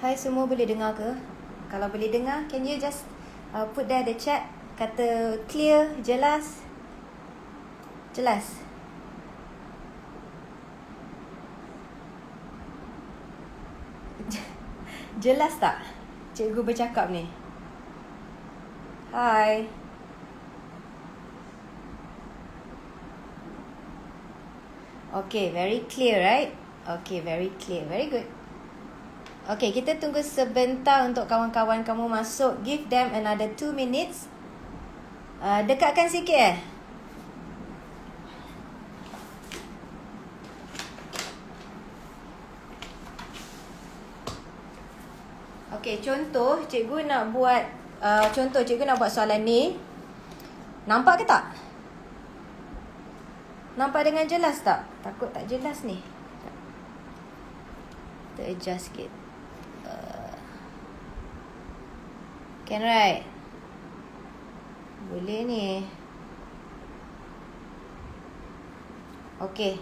Hai semua, boleh dengar ke? Kalau boleh dengar, can you just put there the chat, kata clear, jelas? Jelas? Jelas tak cikgu bercakap ni? Hai. Okay, very clear, right? Okay, very clear. Very good. Okay, kita tunggu sebentar untuk kawan-kawan kamu masuk. Give them another 2 minutes. Dekatkan sikit Okay, contoh cikgu nak buat soalan ni. Nampak ke tak? Nampak dengan jelas tak? Takut tak jelas ni. Kita adjust sikit. Can right? Boleh ni. Okay.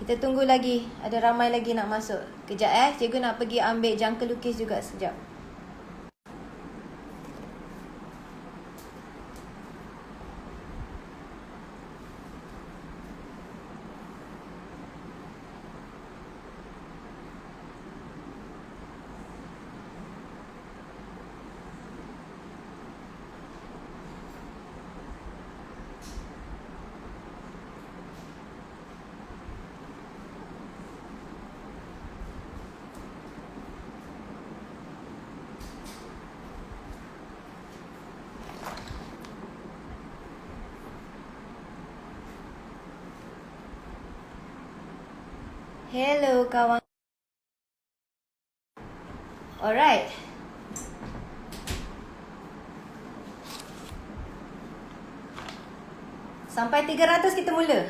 Kita tunggu lagi. Ada ramai lagi nak masuk. Kejap cikgu nak pergi ambil jangka lukis juga sekejap. Hello kawan. Alright. Sampai 300 kita mula.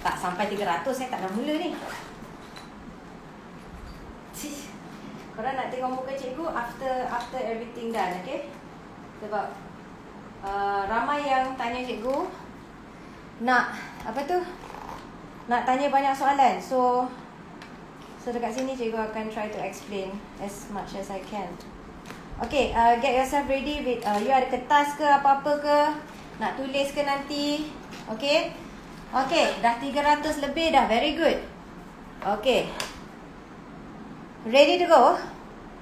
Tak sampai 300 saya tak dah mula ni. Korang nak tengok muka cikgu after everything done, okay? Sebab ramai yang tanya cikgu nak nak tanya banyak soalan. So dekat sini cikgu akan try to explain as much as I can. Okay, get yourself ready with you ada kertas ke apa-apa ke? Nak tulis ke nanti? Okay? Okay, dah 300 lebih dah. Very good. Okay. Ready to go?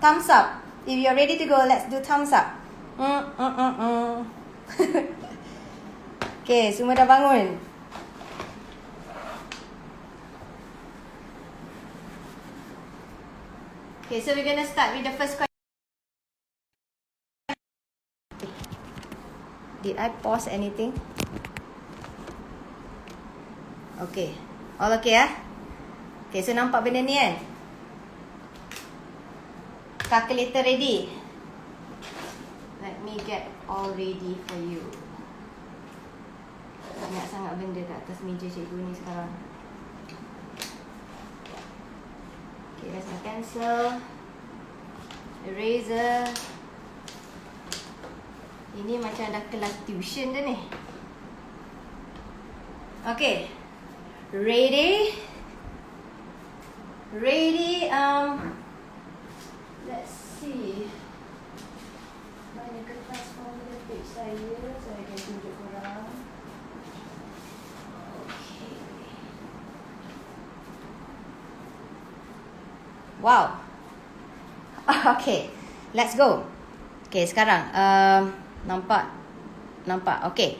Thumbs up. If you're ready to go, let's do thumbs up. Okay, semua dah bangun. Okay, so we're going to start with the first question. Did I pause anything? Okay. All okay ya? Okay, so nampak benda ni kan? Calculator ready? Let me get all ready for you. Banyak sangat benda kat atas meja cikgu ni sekarang. Okay, let's cancel. Eraser. Ini macam dah kelas tuition dah ni. Okay. Ready? Ready? Let's see. Mana kertas formula page saya akan tunjuk korang. Wow. Okay. Let's go. Okay, sekarang nampak. Okay.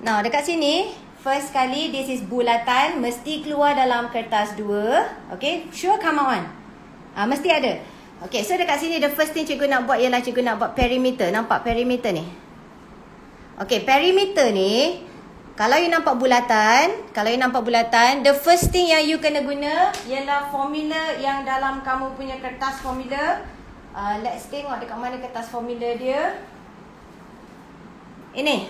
Now, dekat sini, first kali this is bulatan, mesti keluar dalam kertas 2. Okay, sure come on. Mesti ada. Okay, so dekat sini the first thing cikgu nak buat ialah cikgu nak buat perimeter. Nampak perimeter ni? Okay, perimeter ni kalau you nampak bulatan, the first thing yang you kena guna ialah formula yang dalam kamu punya kertas formula. Let's tengok dekat mana kertas formula dia. Ini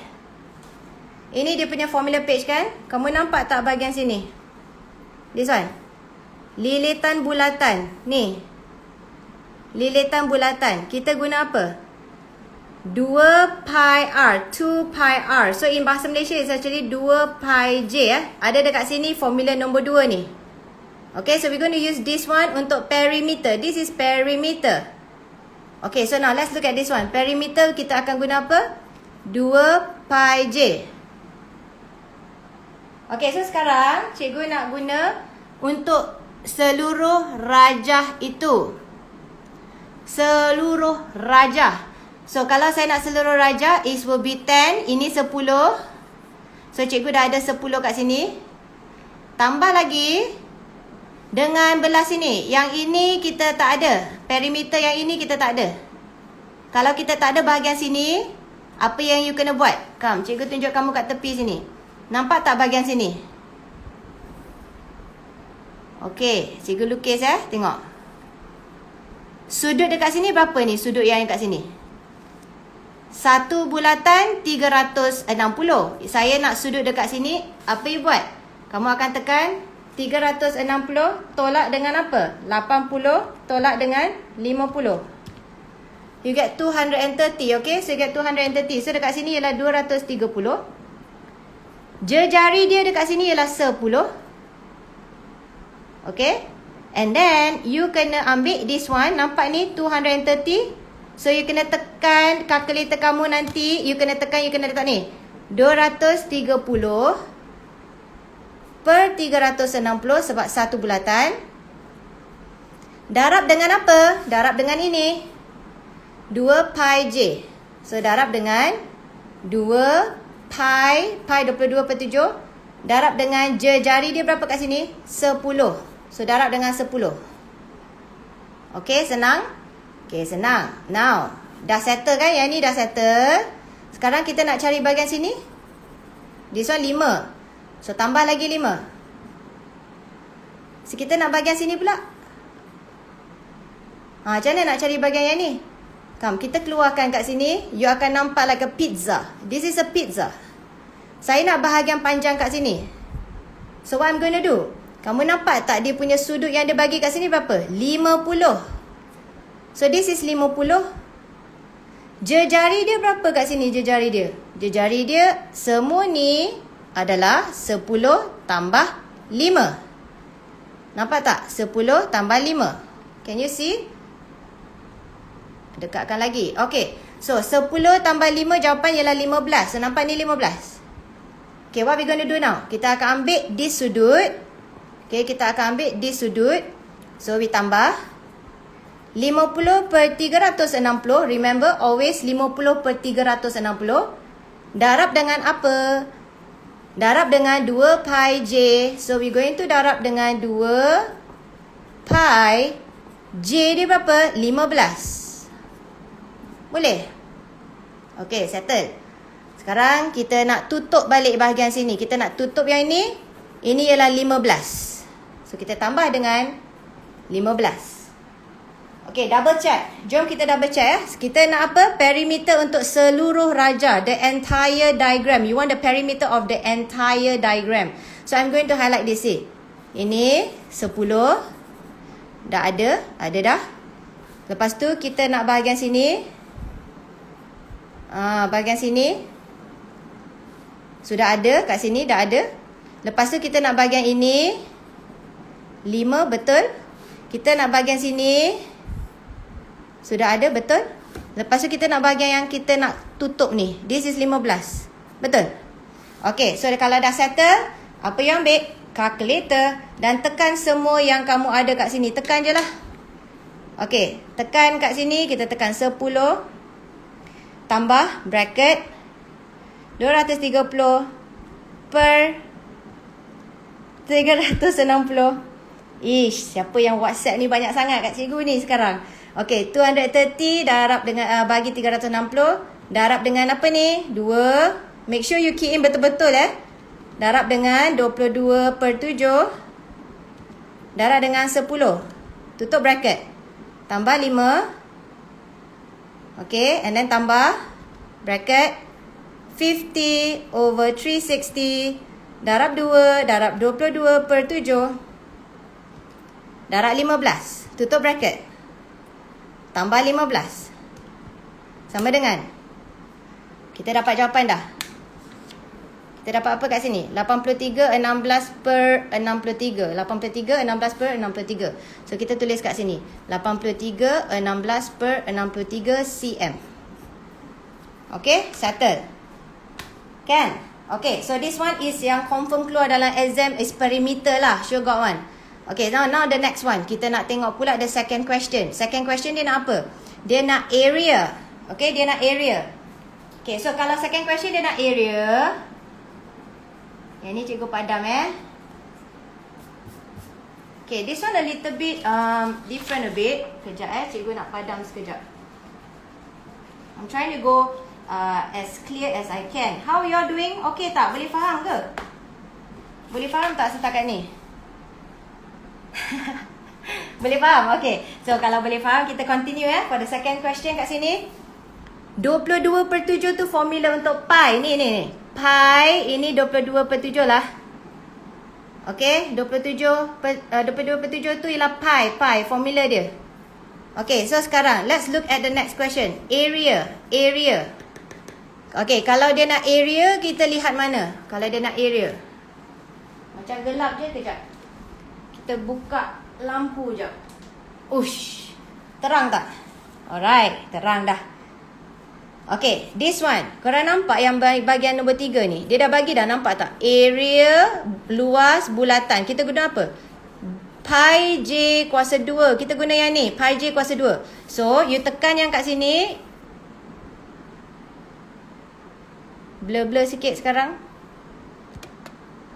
dia punya formula page kan? Kamu nampak tak bahagian sini? This one. Lilitan bulatan. Ni. Lilitan bulatan. Kita guna apa? 2 pi r, 2 pi r. So in bahasa Malaysia is actually 2 pi j. Ada dekat sini formula nombor 2 ni. Okay, so we're going to use this one untuk perimeter. This is perimeter. Okay, so now let's look at this one. Perimeter kita akan guna apa? 2 pi j. Okay, so sekarang cikgu nak guna untuk seluruh rajah itu. Seluruh rajah. So, kalau saya nak seluruh rajah, it will be 10. Ini 10. So, cikgu dah ada 10 kat sini. Tambah lagi dengan belah sini. Yang ini kita tak ada. Perimeter yang ini kita tak ada. Kalau kita tak ada bahagian sini, apa yang you kena buat? Come, cikgu tunjuk kamu kat tepi sini. Nampak tak bahagian sini? Okey, cikgu lukis tengok. Sudut dekat sini berapa ni? Sudut yang kat sini. 1 bulatan 360. Saya nak sudut dekat sini. Apa you buat? Kamu akan tekan 360 tolak dengan apa? 80 tolak dengan 50. You get 230. Okay, so you get 230. So dekat sini ialah 230. Jari dia dekat sini ialah 10. Okay. And then you kena ambil this one. Nampak ni 230. So you kena tekan kalkulator kamu nanti. You kena tekan, you kena letak ni 230 per 360 sebab 1 bulatan. Darab dengan apa? Darab dengan ini 2 pi j. So darab dengan 2 pi 22/7. Darab dengan jari dia berapa kat sini? 10. So darab dengan 10. Okay, senang? Okay, senang. Now, dah settle kan? Yang ni dah settle. Sekarang kita nak cari bahagian sini. This one 5. So, tambah lagi 5. So, kita nak bahagian sini pula. Macam mana nak cari bahagian yang ni? Come, kita keluarkan kat sini. You akan nampak like a pizza. This is a pizza. Saya nak bahagian panjang kat sini. So, what I'm going to do? Kamu nampak tak dia punya sudut yang dia bagi kat sini berapa? 50. So, this is 50. Jari dia berapa kat sini jari dia? Jari dia semua ni adalah 10 tambah 5. Nampak tak? 10 tambah 5. Can you see? Dekatkan lagi. Okay. So, 10 tambah 5 jawapan ialah 15. So, nampak ni 15. Okay, what we going to do now? Kita akan ambil this sudut. Okay, kita akan ambil this sudut. So, we tambah 50 per 360. Remember, always 50 per 360. Darab dengan apa? Darab dengan 2 pi j. So, we going to darab dengan 2 pi. J dia berapa? 15. Boleh? Okay, settle. Sekarang, kita nak tutup balik bahagian sini. Kita nak tutup yang ini. Ini ialah 15. So, kita tambah dengan 15. Okay, double check. Jom kita double check. Kita nak apa? Perimeter untuk seluruh rajah. The entire diagram. You want the perimeter of the entire diagram. So, I'm going to highlight this. Ini 10. Dah ada. Ada dah. Lepas tu, kita nak bahagian sini. Bahagian sini. Sudah ada. Kat sini dah ada. Lepas tu, kita nak bahagian ini. 5, betul. Kita nak bahagian sini. Sudah ada, betul? Lepas tu kita nak bahagian yang kita nak tutup ni. This is 15. Betul? Okay, so kalau dah settle, apa yang ambil? Calculator. Dan tekan semua yang kamu ada kat sini. Tekan je lah. Okay, tekan kat sini. Kita tekan 10. Tambah bracket 230 per 360. Ish, siapa yang WhatsApp ni banyak sangat kat cikgu ni sekarang? Okay, 230 darab dengan bagi 360. Darab dengan apa ni? 2. Make sure you key in betul-betul Darab dengan 22 per 7. Darab dengan 10. Tutup bracket. Tambah 5. Okay, and then tambah bracket 50 over 360. Darab 2. Darab 22 per 7. Darab 15. Tutup bracket. Tambah 15. Sama dengan. Kita dapat jawapan dah. Kita Kita dapat apa kat sini? 83 16 per 63. 83 16 per 63. So kita tulis kat sini 83 16 per 63 cm. Okay, settle. Kan? Okay, so this one is yang confirm keluar dalam exam is perimeter lah. Sure got one. Okay, now the next one. Kita nak tengok pula the second question. Second question dia nak apa? Dia nak area. Okay, dia nak area. Okay, so kalau second question dia nak area. Yang ni cikgu padam Okay, this one a little bit different a bit. Kejap cikgu nak padam sekejap. I'm trying to go as clear as I can. How you all doing? Okay tak? Boleh faham ke? Boleh faham tak setakat ni? Boleh faham? Okay. So kalau boleh faham, kita continue for the second question kat sini. 22/7 tu formula untuk pi. Ni. Pi ini 22/7 lah. Okay, 22/7 tu ialah pi, formula dia. Okay, so sekarang let's look at the next question. Area. Okay, kalau dia nak area, kita lihat mana? Kalau dia nak area. Macam gelap je kejap. Kita buka lampu je. Ush. Terang tak? Alright, terang dah. Okay, this one. Korang nampak yang bahagian nombor 3 ni? Dia dah bagi dah, nampak tak? Area, luas, bulatan. Kita guna apa? Pi J kuasa 2. Kita guna yang ni. Pi J kuasa 2. So, you tekan yang kat sini. Blur-blur sikit sekarang.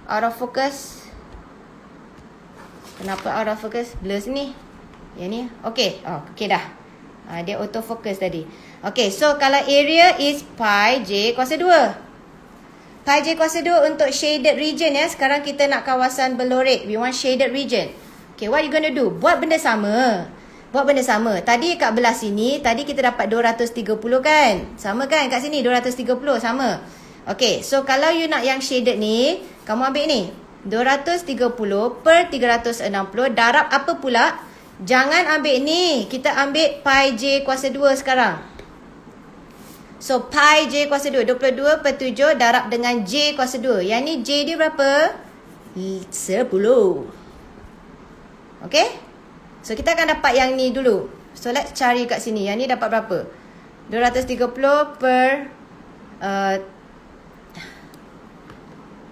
Out of focus. Kenapa out of focus? Blur sini. Yang ni. Okay. Okay dah. Dia autofocus tadi. Okay, so kalau area is pi J kuasa 2. Pi J kuasa 2 untuk shaded region Sekarang kita nak kawasan berlorek. We want shaded region. Okay, what you gonna do? Buat benda sama. Tadi kat belah sini, tadi kita dapat 230 kan? Sama kan kat sini? 230 sama. Okay, so kalau you nak yang shaded ni, kamu ambil ni. 230 per 360 darab apa pula? Jangan ambil ni. Kita ambil pi J kuasa 2 sekarang. So, pi J kuasa 2. 22/7 darab dengan J kuasa 2. Yang ni J dia berapa? 10. Okay? So, kita akan dapat yang ni dulu. So, let's cari kat sini. Yang ni dapat berapa? 230 per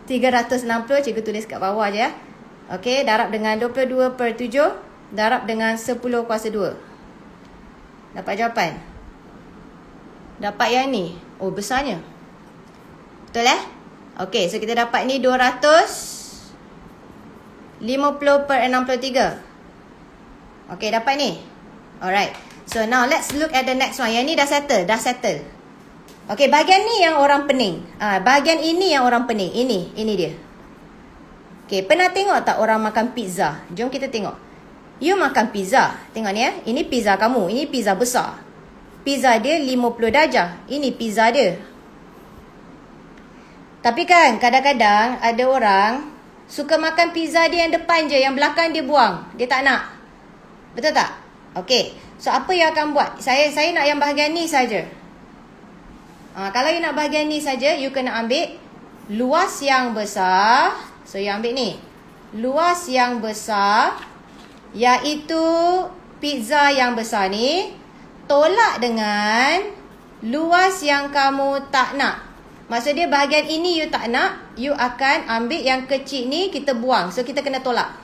360. Cikgu tulis kat bawah je Okay, darab dengan 22/7. Darab dengan 10 kuasa 2. Dapat jawapan? Dapat yang ni. Oh, besarnya. Betul Okay, so kita dapat ni 250/63. Okay, dapat ni. Alright. So, now let's look at the next one. Yang ni dah settle. Okay, bahagian ni yang orang pening. Bahagian ini yang orang pening. Ini dia. Okay, pernah tengok tak orang makan pizza? Jom kita tengok. You makan pizza. Tengok ni Ini pizza kamu. Ini pizza besar. Pizza dia 50 darjah. Ini pizza dia. Tapi kan kadang-kadang ada orang suka makan pizza dia yang depan je. Yang belakang dia buang. Dia tak nak. Betul tak? Okay. So apa you akan buat? Saya nak yang bahagian ni saja. Kalau you nak bahagian ni saja, you kena ambil luas yang besar. So you ambil ni. Luas yang besar. Iaitu pizza yang besar ni tolak dengan luas yang kamu tak nak. Maksud dia bahagian ini you tak nak, you akan ambil yang kecil ni kita buang. So kita kena tolak.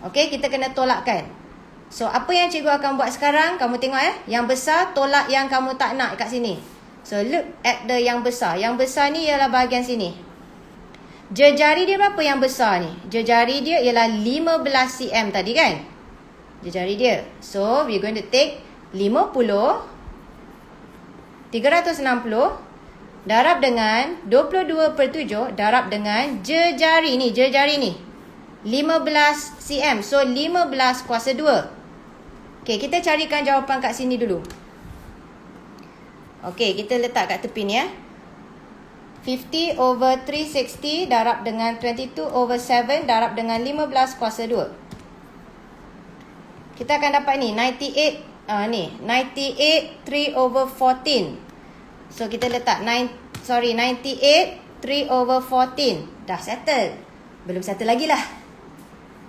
Okay, kita kena tolakkan. So apa yang cikgu akan buat sekarang? Kamu tengok yang besar tolak yang kamu tak nak kat sini. So look at the yang besar. Yang besar ni ialah bahagian sini. Jejari dia berapa yang besar ni? Jejari dia ialah 15 cm tadi kan? Jejari dia. So, we're going to take 50, 360, darab dengan 22/7, darab dengan jejari ni. 15 cm. So, 15 kuasa 2. Okay, kita carikan jawapan kat sini dulu. Okay, kita letak kat tepi ni 50/360 darab dengan 22/7 darab dengan 15 kuasa 2. Kita akan dapat ni 98 3/14. So kita letak 98 3/14. Dah settle. Belum settle lagi lah.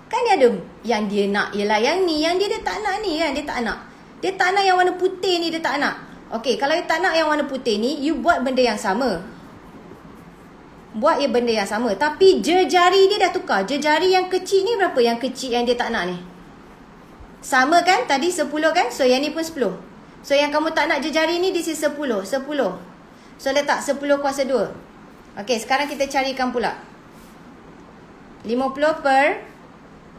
Kan dia ada yang dia nak ialah yang ni. Yang dia tak nak ni kan. Dia tak nak. Dia tak nak yang warna putih ni, dia tak nak. Okey, kalau you tak nak yang warna putih ni, you buat benda yang sama. Buat ya benda yang sama. Tapi jari dia dah tukar. Jari yang kecil ni berapa? Yang kecil yang dia tak nak ni. Sama kan? Tadi 10 kan? So yang ni pun 10. So yang kamu tak nak jari ni, this is 10. 10. So letak 10 kuasa 2. Okey, sekarang kita carikan pula. 50 per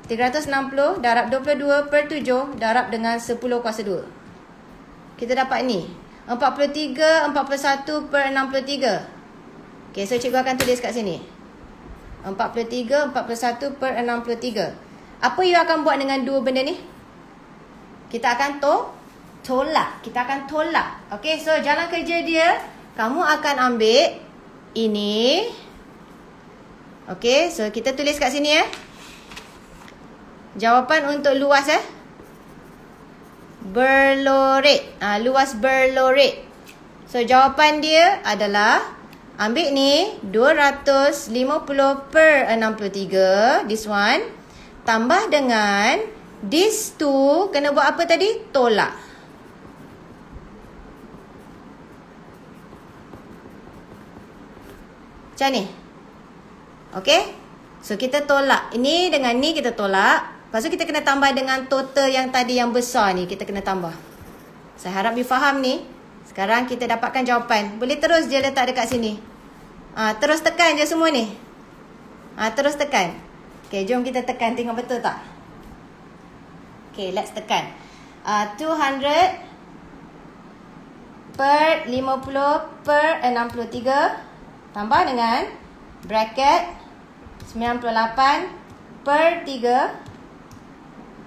360 darab 22 per 7 darab dengan 10 kuasa 2. Kita dapat ni. 43, 41 per 63. Okey, so cikgu akan tulis kat sini. 43, 41 per 63. Apa you akan buat dengan dua benda ni? Kita akan tolak. Kita akan tolak. Okey, so jalan kerja dia, kamu akan ambil ini. Okey, so kita tulis kat sini Jawapan untuk luas berloret. Luas berloret. So jawapan dia adalah ambil ni 250 per 63. This one. Tambah dengan this two. Kena buat apa tadi? Tolak. Macam ni. Okay. So kita tolak. Ini dengan ni kita tolak. Lepas tu kita kena tambah dengan total yang tadi yang besar ni. Kita kena tambah. Saya harap you faham ni. Sekarang kita dapatkan jawapan. Boleh terus je letak dekat sini. Terus tekan je semua ni. Terus tekan. Okay, jom kita tekan. Tengok betul tak? Okay, let's tekan. 200 per 50 per 63. Tambah dengan bracket 98 per 3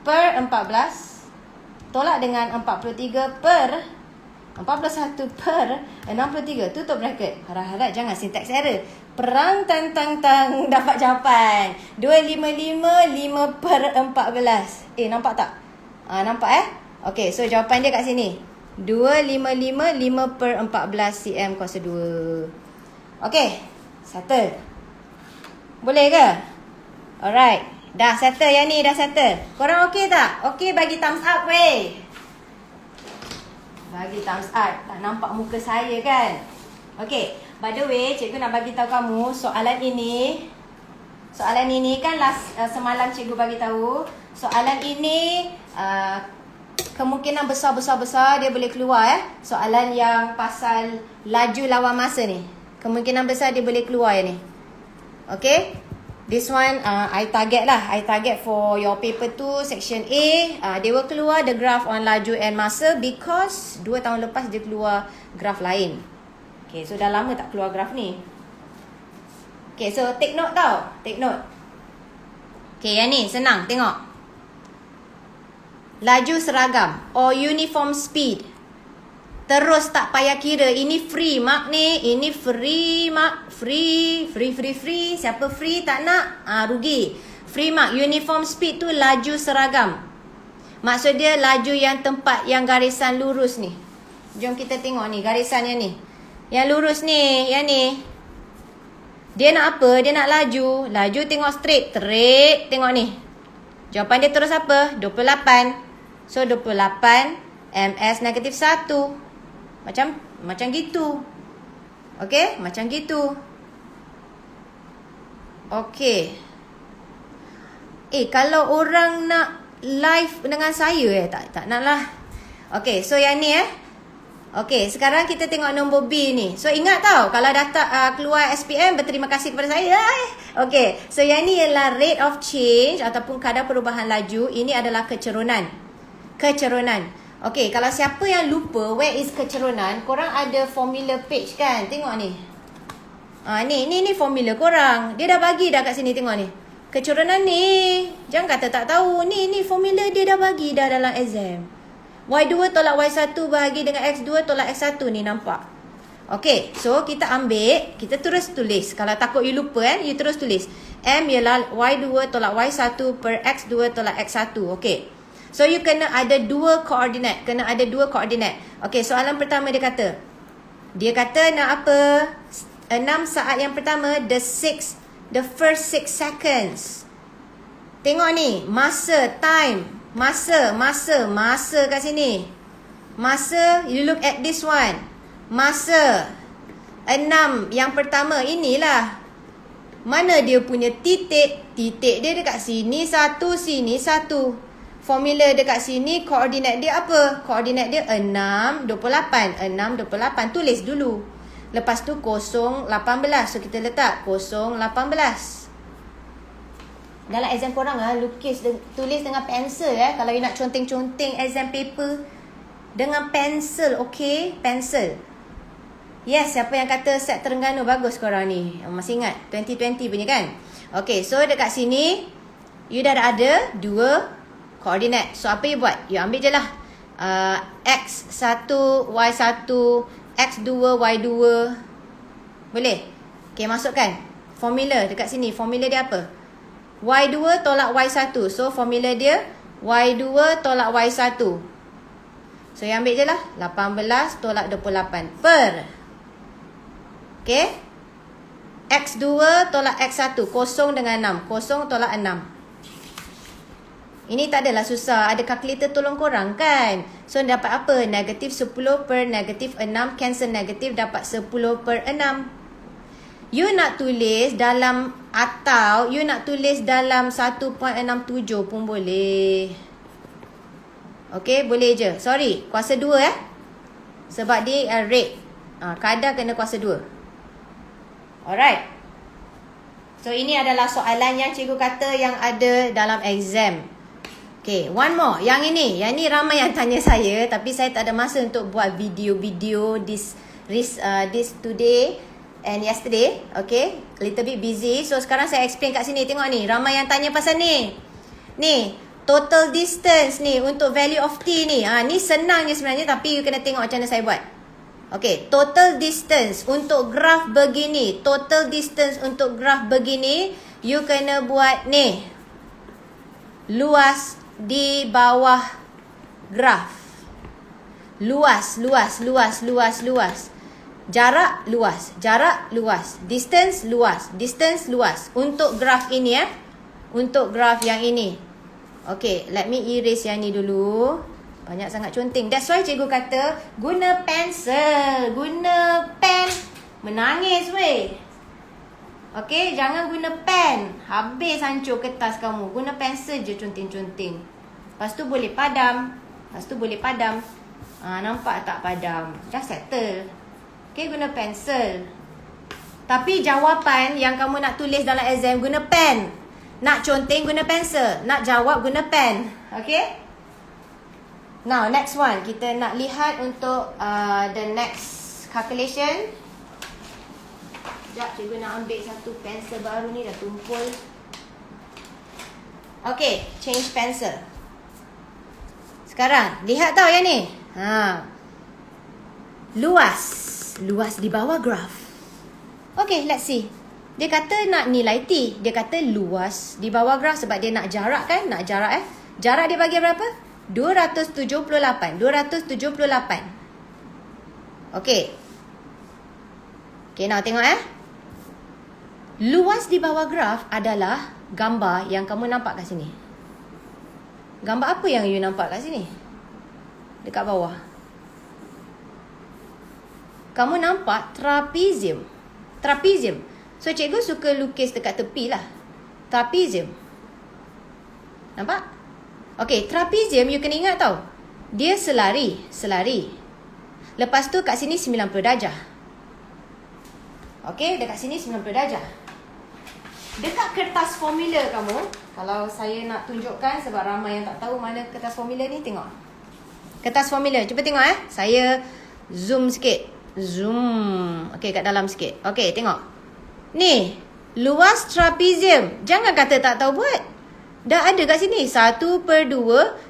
per 14. Tolak dengan 43 per 41 per 63. Tutup bracket. Harap-harap jangan syntax error. Perang tang dapat jawapan 255 5 per 14. Nampak tak? Nampak Okey, so jawapan dia kat sini 255 5 per 14 cm kuasa 2. Okey, settle. Boleh ke? Alright. Dah settle yang ni, dah settle. Korang okey tak? Okey, bagi thumbs up weh. Bagi thumbs up. Tak nampak muka saya kan? Okey, by the way, cikgu nak bagi tahu kamu soalan ini. Soalan ini kan semalam cikgu bagi tahu. Soalan ini kemungkinan besar dia boleh keluar soalan yang pasal laju lawan masa ni. Kemungkinan besar dia boleh keluar ni. Okey? This one I target lah. I target for your paper 2 section A. They will keluar the graph on laju and masa because 2 tahun lepas dia keluar graph lain. Okay, so dah lama tak keluar graph ni. Okay, so take note tau. Take note. Okay, yang ni senang. Tengok. Laju seragam or uniform speed. Terus tak payah kira. Ini free mark ni. Ini free mark. Free. Siapa free tak nak? Rugi. Free mark. Uniform speed tu laju seragam. Maksud dia laju yang tempat yang garisan lurus ni. Jom kita tengok ni. Garisan yang ni. Yang lurus ni. Yang ni. Dia nak apa? Dia nak laju. Laju tengok straight. Tengok ni. Jawapan dia terus apa? 28. So 28 ms negatif 1. Macam gitu. Okey, macam gitu. Okey. Kalau orang nak live dengan saya tak nak lah. Okey, so yang ni Okey, sekarang kita tengok nombor B ni. So ingat tau, kalau data keluar SPM, berterima kasih kepada saya. Okey, so yang ni ialah rate of change ataupun kadar perubahan laju. Ini adalah kecerunan. Okey, kalau siapa yang lupa where is kecerunan, korang ada formula page kan? Tengok ni. Ni formula korang. Dia dah bagi dah kat sini, tengok ni. Kecerunan ni. Jangan kata tak tahu. Ni formula dia dah bagi dah dalam exam. Y2 tolak Y1 bahagi dengan X2 tolak X1 ni, nampak? Okey, so kita ambil, kita terus tulis. Kalau takut you lupa you terus tulis. M ialah Y2 tolak Y1 per X2 tolak X1. Okey. So you kena ada dua koordinat. Okey, soalan pertama dia kata nak apa? 6 saat yang pertama, the first 6 seconds. Tengok ni, masa, time. Masa kat sini. Masa, you look at this one. Masa 6 yang pertama, inilah. Mana dia punya titik? Titik dia dekat sini satu, sini satu. Formula dekat sini, koordinat dia apa? Koordinat dia 6, 28. 6, 28. Tulis dulu. Lepas tu 0, 18. So kita letak 0, 18. Dalam exam korang tulis dengan pensel Kalau you nak conteng-conteng exam paper dengan pensel, okay? Pensel. Yes, siapa yang kata set Terengganu bagus korang ni? Masih ingat 2020 punya kan? Okay, so dekat sini you dah ada 2 koordinat. So apa you buat? You ambil je lah X1, Y1, X2, Y2. Boleh? Okay, masukkan formula dekat sini. Formula dia apa? Y2 tolak Y1. So formula dia Y2 tolak Y1. So yang ambil je lah 18 tolak 28 per. Okay, X2 tolak X1. 0 dengan 6. 0 tolak 6. Ini tak adalah susah. Ada kalkulator tolong korang kan? So dapat apa? Negatif 10 per negatif 6. Cancel negatif, dapat 10 per 6. You nak tulis dalam atau you nak tulis dalam 1.67 pun boleh. Okay, boleh je. Sorry, kuasa 2 sebab dia rate. Kadar kena kuasa 2. Alright. So ini adalah soalan yang cikgu kata yang ada dalam exam. Okay, one more. Yang ni ramai yang tanya saya, tapi saya tak ada masa untuk buat video-video this today and yesterday. Okay, a little bit busy. So sekarang saya explain kat sini. Tengok ni, ramai yang tanya pasal ni. Ni, total distance ni untuk value of t ni. Ni senang je sebenarnya, tapi you kena tengok macam mana saya buat. Okay, total distance untuk graf begini. Total distance untuk graf begini, you kena buat ni. Luas di bawah graf. Luas. Jarak luas. Distance luas. Untuk graf ini Untuk graf yang ini. Okay, let me erase yang ni dulu. Banyak sangat conteng. That's why cikgu kata guna pensel, guna pen. Menangis weh. Okay, jangan guna pen. Habis hancur kertas kamu. Guna pensel je conteng-conteng. Lepas tu boleh padam. Nampak tak padam? Dah settle. Okay, guna pensel. Tapi jawapan yang kamu nak tulis dalam exam, guna pen. Nak conteng, guna pensel. Nak jawab, guna pen. Okay? Now, next one. Kita nak lihat untuk the next calculation. Sekejap, cikgu nak ambil satu pensel baru ni. Dah tumpul. Okay, change pencil. Sekarang, lihat tau yang ni. Luas di bawah graf. Okay, let's see. Dia kata nak nilai T. Dia kata luas di bawah graf sebab dia nak jarak kan? Nak jarak Jarak dia bagi berapa? 278. Okay. Okay, now tengok Luas di bawah graf adalah gambar yang kamu nampak kat sini. Gambar apa yang you nampak kat sini? Dekat bawah. Kamu nampak trapezium. So cikgu suka lukis dekat tepi lah. Trapezium. Nampak? Okay, trapezium you kena ingat tau. Dia selari. Lepas tu kat sini 90 darjah. Okay, dekat sini 90 darjah. Dekat kertas formula kamu, kalau saya nak tunjukkan sebab ramai yang tak tahu mana kertas formula ni, tengok. Kertas formula, cuba tengok Saya zoom sikit. Okay, kat dalam sikit. Okay, tengok. Ni, luas trapezium. Jangan kata tak tahu buat. Dah ada kat sini. 1/2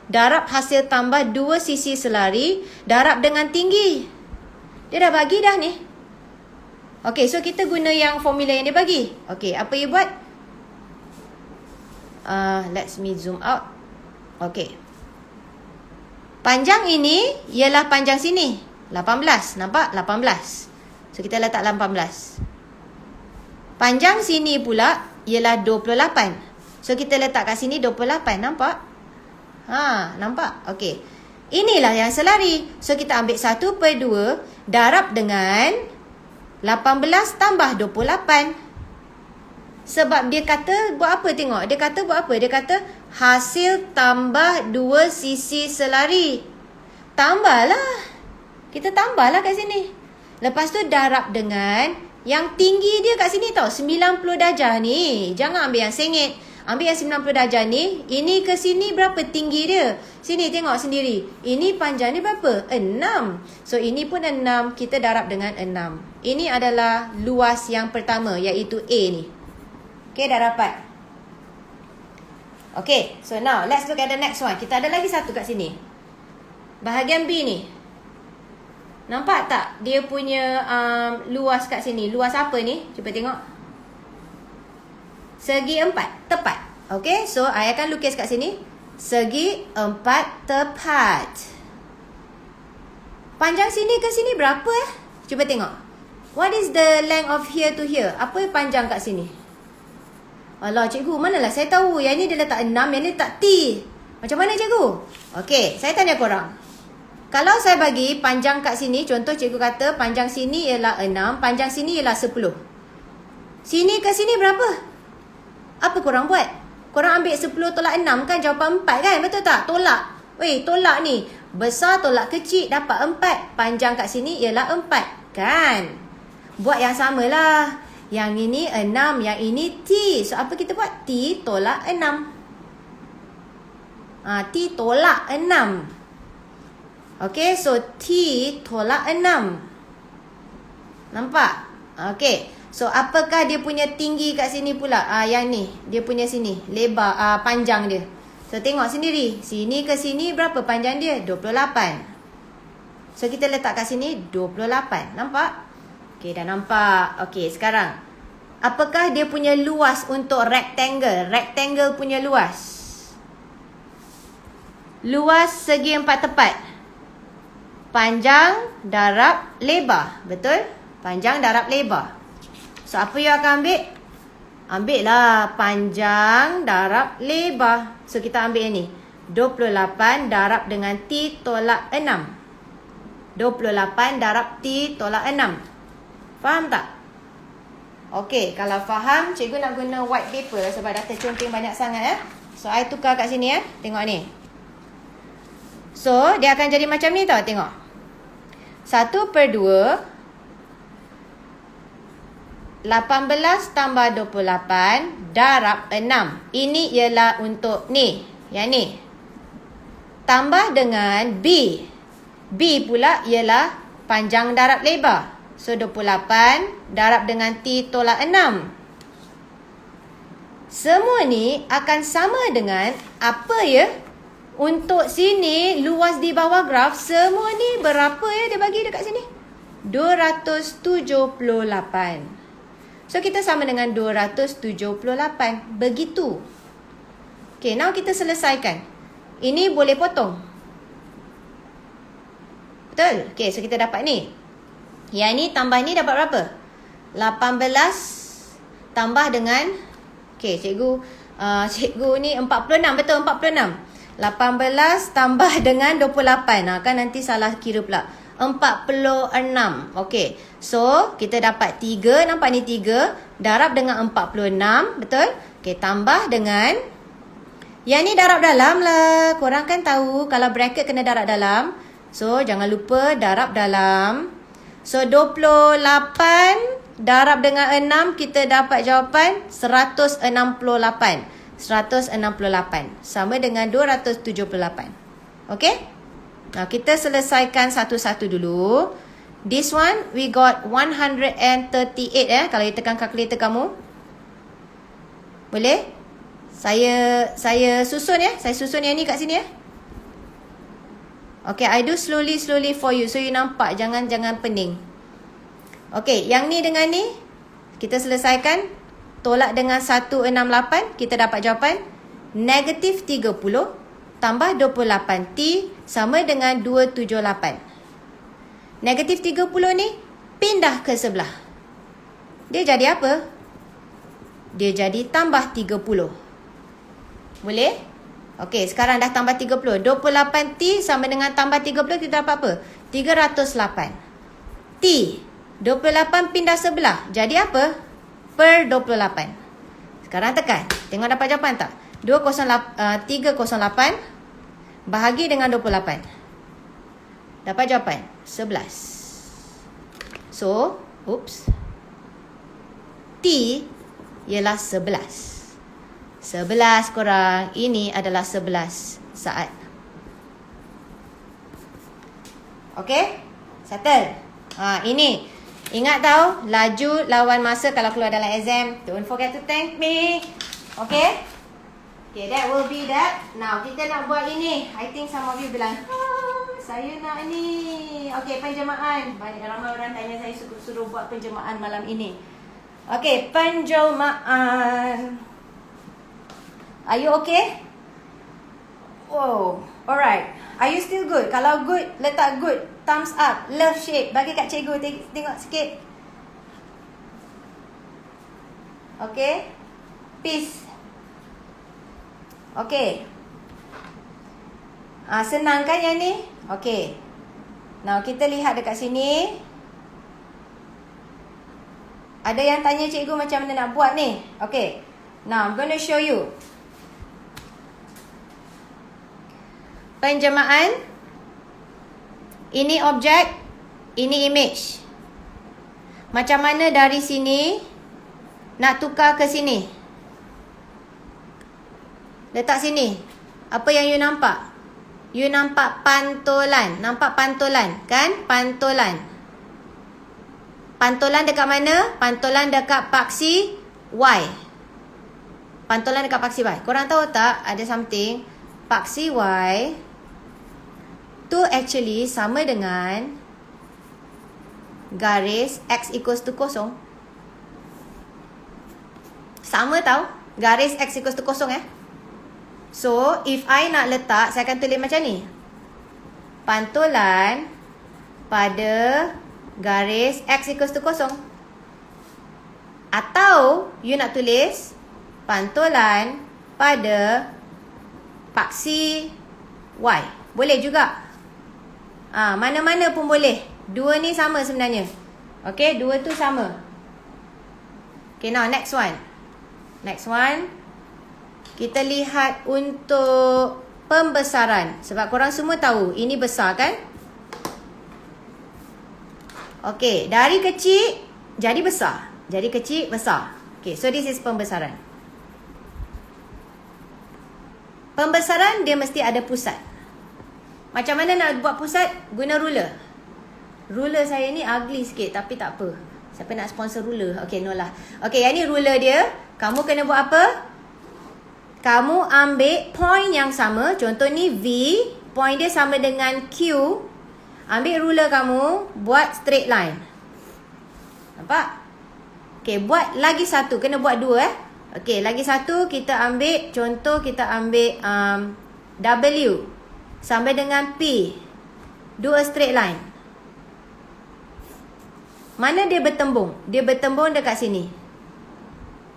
darab hasil tambah 2 sisi selari darab dengan tinggi. Dia dah bagi dah ni. Okay, so kita guna yang formula yang dia bagi. Okay, apa you buat? Let me zoom out. Okay. Panjang ini ialah panjang sini. 18. Nampak? 18. So, kita letak 18. Panjang sini pula ialah 28. So kita letak kat sini 28. Nampak? Nampak? Okey. Inilah yang selari. So kita ambil 1/2 darab dengan 18 tambah 28. Sebab dia kata buat apa tengok? Dia kata buat apa? Dia kata hasil tambah 2 sisi selari. Tambahlah. Kita tambahlah kat sini. Lepas tu darab dengan yang tinggi dia kat sini tau. 90 darjah ni. Jangan ambil yang sengit. Ambil yang 90 darjah ni. Ini ke sini berapa tinggi dia? Sini tengok sendiri. Ini panjang ni berapa? 6. So ini pun 6. Kita darab dengan 6. Ini adalah luas yang pertama, iaitu A ni. Okay, dah dapat. Okay, so now let's look at the next one. Kita ada lagi satu kat sini. Bahagian B ni. Nampak tak dia punya luas kat sini? Luas apa ni? Cuba tengok. Segi 4. Tepat. Okay, so I akan lukis kat sini. Segi 4 tepat. Panjang sini ke sini berapa Cuba tengok. What is the length of here to here? Apa yang panjang kat sini? Alah cikgu, manalah saya tahu. Yang ni dia letak 6, yang ni letak T. Macam mana cikgu? Okey, saya tanya korang. Kalau saya bagi panjang kat sini, contoh cikgu kata panjang sini ialah 6, panjang sini ialah 10. Sini ke sini berapa? Apa korang buat? Korang ambil 10 tolak 6 kan jawapan 4 kan? Betul tak? Tolak. Weh, tolak ni. Besar tolak kecil dapat 4. Panjang kat sini ialah 4. Kan? Buat yang samalah. Yang ini 6, yang ini T. So, apa kita buat? T tolak 6. T tolak 6. Okay, so T tolak 6. Nampak? Okay, so apakah dia punya tinggi kat sini pula? Yang ni, dia punya sini. Lebar, panjang dia. So, tengok sendiri. Sini ke sini berapa panjang dia? 28. So, kita letak kat sini 28. Nampak? Okey, dah nampak. Okey, sekarang. Apakah dia punya luas untuk rectangle? Rectangle punya luas. Luas segi 4 tepat. Panjang darab lebar. Betul? Panjang darab lebar. So, apa you akan ambil? Ambil lah panjang darab lebar. So, kita ambil yang ni. 28 darab dengan T tolak 6. 28 darab T tolak 6. Faham tak? Okey, kalau faham, cikgu nak guna white paper sebab dah terconteng banyak sangat ya. So, I tukar kat sini ya. Tengok ni. So, dia akan jadi macam ni tau. Tengok. 1/2 18 tambah 28 darab 6. Ini ialah untuk ni. Yang ni. Tambah dengan B. B pula ialah panjang darab lebar. So, 28 darab dengan T tolak 6. Semua ni akan sama dengan apa ya? Untuk sini, luas di bawah graf, semua ni berapa ya dia bagi dekat sini? 278. So, kita sama dengan 278. Begitu. Okay, now kita selesaikan. Ini boleh potong. Betul? Okay, so kita dapat ni. Yang ni tambah ni dapat berapa? 18 tambah dengan okey, cikgu ni 46, betul 46. 18 tambah dengan 28. Kan nanti salah kira pula. 46. Okey. So, kita dapat 3, nampak ni 3 darab dengan 46, betul? Okey, tambah dengan yang ni darab dalam lah. Korang kan tahu kalau bracket kena darab dalam. So, jangan lupa darab dalam. So, 28 darab dengan 6, kita dapat jawapan 168. 168. Sama dengan 278. Okay? Now, kita selesaikan satu-satu dulu. This one, we got 138 Kalau you tekan kalkulator kamu. Boleh? Saya susun ya. Saya susun yang ni kat sini ya. Okay, I do slowly for you. So, you nampak. Jangan pening. Okay, yang ni dengan ni. Kita selesaikan. Tolak dengan 168. Kita dapat jawapan. Negatif 30. Tambah 28. T sama dengan 278. Negatif 30 ni. Pindah ke sebelah. Dia jadi apa? dia jadi tambah 30. Boleh? Okey, sekarang dah tambah 30. 28T sama dengan tambah 30, kita dapat apa? 308. T, 28 pindah sebelah. Jadi apa? Per 28. Sekarang tekan. Tengok dapat jawapan tak? 308 bahagi dengan 28. Dapat jawapan 11. So, T ialah 11. 11 korang. Ini adalah 11 saat. Okay? Settle? Ini. Ingat tau, laju lawan masa kalau keluar dalam exam. Don't forget to thank me. Okay? Okay, that will be that. Now, kita nak buat ini. I think some of you bilang, saya nak ni. Okay, penjemahan. Banyak ramai orang tanya saya suruh buat penjemahan malam ini. Okay, penjemahan. Are you okay? Wow, alright. Are you still good? Kalau good, letak good. Thumbs up, love shape. Bagi kat cikgu, tengok sikit. Okay. Peace. Okay. Senang kan yang ni? Okay. Now, kita lihat dekat sini. Ada yang tanya cikgu macam mana nak buat ni. Okay. Now, I'm going to show you. Penjemahan. Ini objek. Ini image. Macam mana dari sini nak tukar ke sini? Letak sini. Apa yang you nampak? You nampak pantulan. Nampak pantulan kan? Pantulan. Pantulan dekat mana? Pantulan dekat paksi Y. Pantulan dekat paksi Y. Korang tahu tak ada something? Paksi Y tu actually sama dengan garis X equals to 0. Sama tau? Garis X equals to 0 So, if I nak letak, saya akan tulis macam ni. Pantulan pada garis X equals to 0. Atau, you nak tulis pantulan pada paksi Y. Boleh juga. Mana-mana pun boleh. Dua ni sama sebenarnya. Okay, dua tu sama. Okay, now next one. Next one. Kita lihat untuk pembesaran. Sebab korang semua tahu, ini besar kan? Okay, dari kecil jadi besar. Jadi kecil, besar. Okay, so this is pembesaran. Pembesaran dia mesti ada pusat. Macam mana nak buat pusat? Guna ruler. Ruler saya ni ugly sikit tapi tak apa. Siapa nak sponsor ruler? Okay, no lah. Okay, yang ni ruler dia. Kamu kena buat apa? Kamu ambil point yang sama. Contoh ni V. Point dia sama dengan Q. Ambil ruler kamu. Buat straight line. Nampak? Okay, buat lagi satu. Kena buat dua Okay, lagi satu kita ambil. Contoh kita ambil W. Sampai dengan P. Dua straight line. Mana dia bertembung? Dia bertembung dekat sini.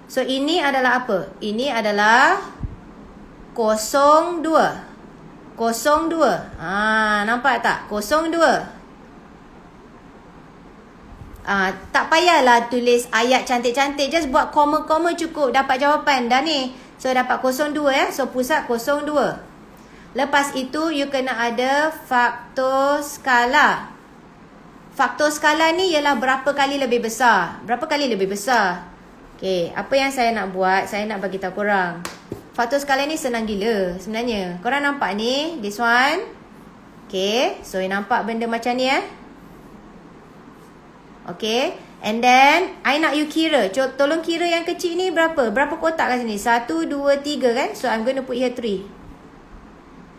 So, ini adalah apa? Ini adalah 02. 02. Nampak tak? 02. Tak payahlah tulis ayat cantik-cantik. Just buat koma-koma cukup. Dapat jawapan dah ni. So, dapat 02 So, pusat 02. Lepas itu, you kena ada faktor skala. Faktor skala ni ialah berapa kali lebih besar. Berapa kali lebih besar. Okay, apa yang saya nak buat, saya nak bagi tahu korang. Faktor skala ni senang gila sebenarnya. Korang nampak ni, this one. Okay, so you nampak benda macam ni Okay, and then, I nak you kira. Tolong kira yang kecil ni berapa? Berapa kotak kat sini? 1, 2, 3 kan? So, I'm going to put here 3.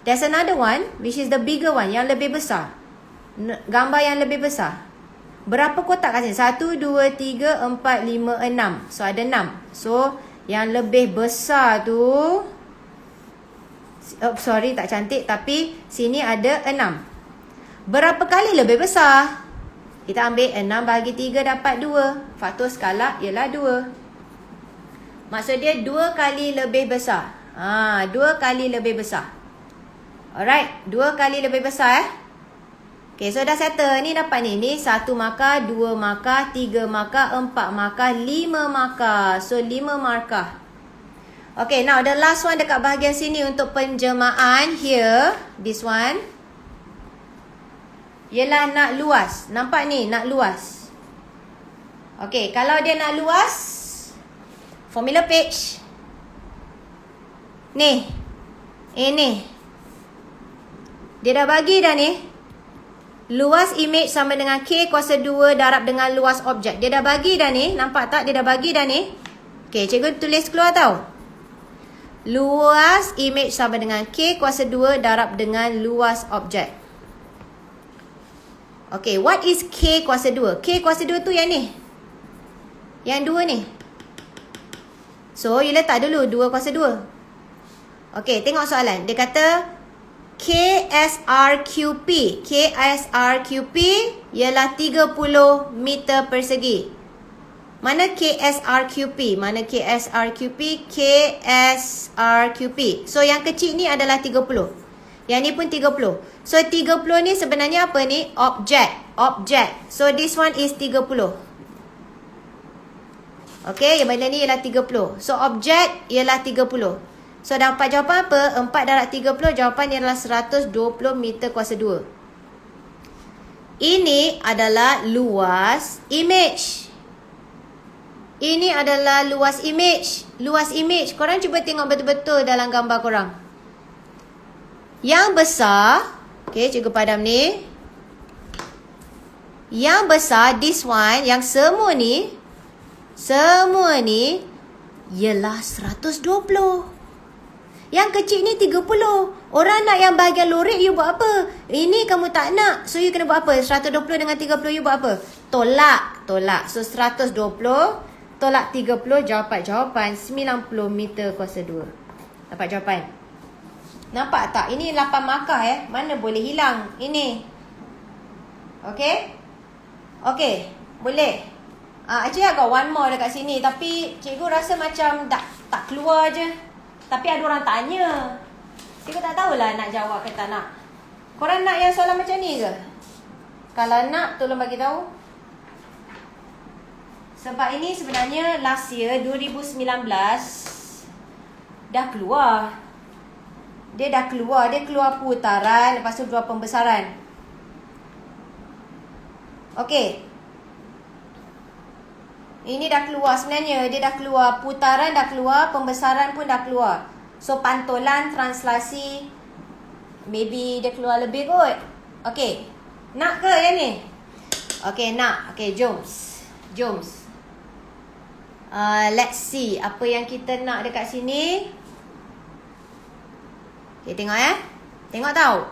There's another one, which is the bigger one, yang lebih besar. Gambar yang lebih besar. Berapa kotak kat sini? 1, 2, 3, 4, 5, 6. So, ada 6. So, yang lebih besar tu... sorry, tak cantik. Tapi, sini ada 6. Berapa kali lebih besar? Kita ambil 6 bahagi 3 dapat 2. Faktor skala ialah 2. Maksud dia 2 kali lebih besar. 2 kali lebih besar. Alright, 2 kali lebih besar Okay, so dah settle. Ni dapat ni. Ni 1 markah, 2 markah, 3 markah, 4 markah, 5 markah. So 5 markah. Okay, now the last one dekat bahagian sini untuk penjemahan. Here, this one. Ialah nak luas. Nampak ni, nak luas. Okay, kalau dia nak luas, formula page. Ni. Ini. Dia dah bagi dah ni. Luas image sama dengan K kuasa 2 darab dengan luas objek. Dia dah bagi dah ni. Nampak tak? Dia dah bagi dah ni. Okay, cikgu tulis keluar tau. Luas image sama dengan K kuasa 2 darab dengan luas objek. Okay, what is K kuasa 2? K kuasa 2 tu yang ni. Yang 2 ni. So, you letak dulu 2 kuasa 2. Okay, tengok soalan. Dia kata KSRQP. KSRQP ialah 30 meter persegi. Mana KSRQP? Mana KSRQP? KSRQP. So, yang kecil ni adalah 30. Yang ni pun 30. So, 30 ni sebenarnya apa ni? Objek. Objek. So, this one is 30. Okay, yang mana ni ialah 30. So, objek ialah 30. So, dapat jawapan apa? 4 darab 30, jawapan ialah 120 meter kuasa 2. Ini adalah luas image. Ini adalah luas image. Luas image. Korang cuba tengok betul-betul dalam gambar korang. Yang besar. Okay, cikgu padam ni. Yang besar, this one. Yang semua ni. Semua ni. Ialah 120. Yang kecil ni 30. Orang nak yang bahagian lorek, you buat apa? Ini kamu tak nak. So, you kena buat apa? 120 dengan 30, you buat apa? Tolak. Tolak. So, 120. Tolak 30. Jawapan 90 meter kuasa 2. Dapat jawapan. Nampak tak? Ini 8 markah Mana boleh hilang? Ini. Okay? Okay. Boleh. Actually, I got one more dekat sini. Tapi, cikgu rasa macam tak keluar je. Tapi ada orang tanya. Cikgu tak tahulah nak jawab ke tak nak. Korang nak yang soalan macam ni ke? Kalau nak, tolong bagi tahu. Sebab ini sebenarnya last year, 2019, dah keluar. Dia dah keluar. Dia keluar putaran, lepas tu keluar pembesaran. Okey. Ini dah keluar sebenarnya. Dia dah keluar. Putaran dah keluar. Pembesaran pun dah keluar. So, pantulan, translasi. Maybe dia keluar lebih kot. Okay. Nak ke yang ni? Okay, nak. Okay, jom. Jom. Let's see. Apa yang kita nak dekat sini. Okay, tengok Tengok tau.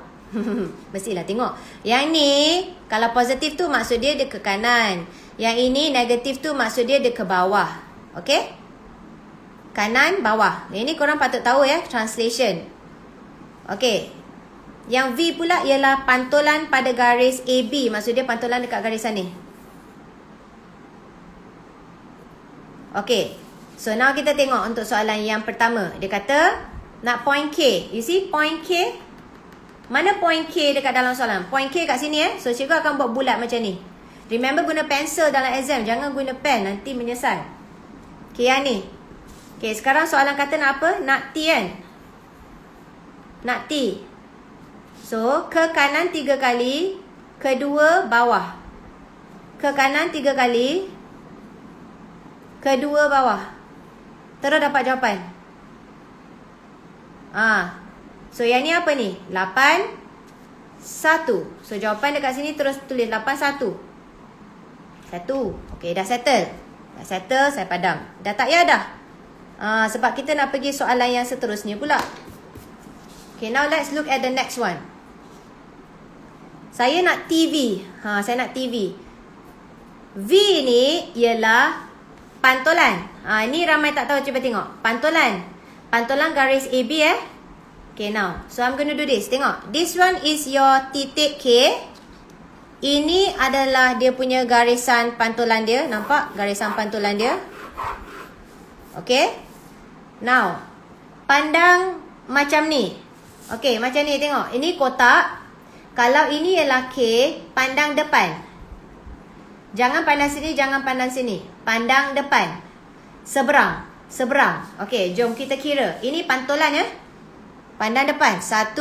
Mestilah tengok. Yang ni, kalau positif tu maksud dia ke kanan. Yang ini negatif tu maksud dia ke bawah. Okay? Kanan, bawah. Ini korang patut tahu translation. Okay. Yang V pula ialah pantulan pada garis AB. Maksud dia pantulan dekat garisan ni. Okay. So, now kita tengok untuk soalan yang pertama. Dia kata, nak point K. You see point K? Mana point K dekat dalam soalan? Point K kat sini So, cikgu akan buat bulat macam ni. Remember guna pensel dalam exam. Jangan guna pen. Nanti menyesal. Okay, yang ni. Okay, sekarang soalan kata nak apa? Nak T kan? Nak T. So, ke kanan 3 kali. Kedua, bawah. Ke kanan 3 kali. Kedua, bawah. Terus dapat jawapan. So, yang ni apa ni? 8, 1. So, jawapan dekat sini terus tulis 8, 1. 1. Okay, dah settle. Dah settle, saya padam. Dah tak ya dah? Sebab kita nak pergi soalan yang seterusnya pula. Okay, now let's look at the next one. Saya nak TV. Saya nak TV. V ni ialah pantulan. Ni ramai tak tahu, cuba tengok. Pantulan. Pantulan garis AB Okay, now. So, I'm going to do this. Tengok. This one is your titik K. Ini adalah dia punya garisan pantulan dia. Nampak? Garisan pantulan dia. Okay. Now, pandang macam ni. Okay, macam ni tengok. Ini kotak. Kalau ini ialah K, pandang depan. Jangan pandang sini, jangan pandang sini. Pandang depan. Seberang. Okay, jom kita kira. Ini pantulan ya. Pandang depan. 1,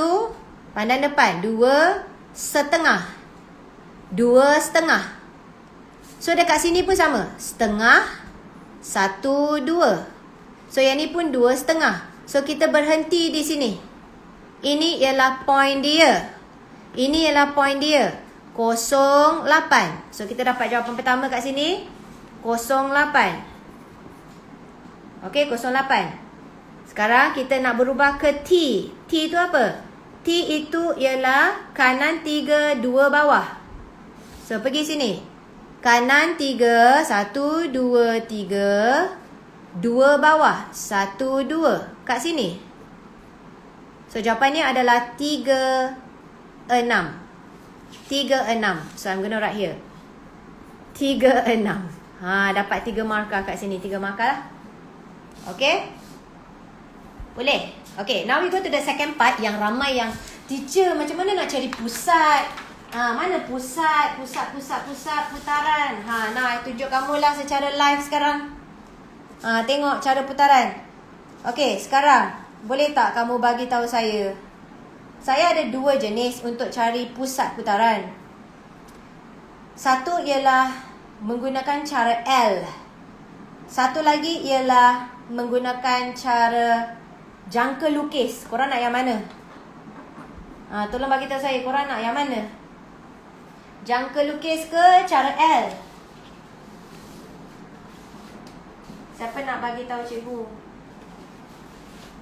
pandang depan. 2, setengah. 2 setengah. So dekat sini pun sama. Setengah. 1, 2. So yang ni pun 2 setengah. So kita berhenti di sini. Ini ialah point dia. Ini ialah point dia. 08. So kita dapat jawapan pertama kat sini. 08. Okay, 08. Sekarang kita nak berubah ke T. T itu apa? T itu ialah kanan 3, 2 bawah. So pergi sini. Kanan 3, 1, 2, 3. 2 bawah. 1, 2. Kat sini. So jawapannya adalah 3, 6. 3, 6. So I'm gonna write here. 3, 6. Dapat 3 markah kat sini. 3 markah lah. Okay. Boleh? Okay, now we go to the second part yang ramai yang teacher macam mana nak cari pusat? Mana pusat putaran? Nah, I tunjuk kamu lah secara live sekarang. Tengok cara putaran. Okay, sekarang boleh tak kamu bagi tahu saya? Saya ada 2 jenis untuk cari pusat putaran. Satu ialah menggunakan cara L. Satu lagi ialah menggunakan cara jangka lukis. Korang nak yang mana? Tolong bagi tahu saya, korang nak yang mana? Jangka lukis ke cara L? Siapa nak bagi tahu cikgu?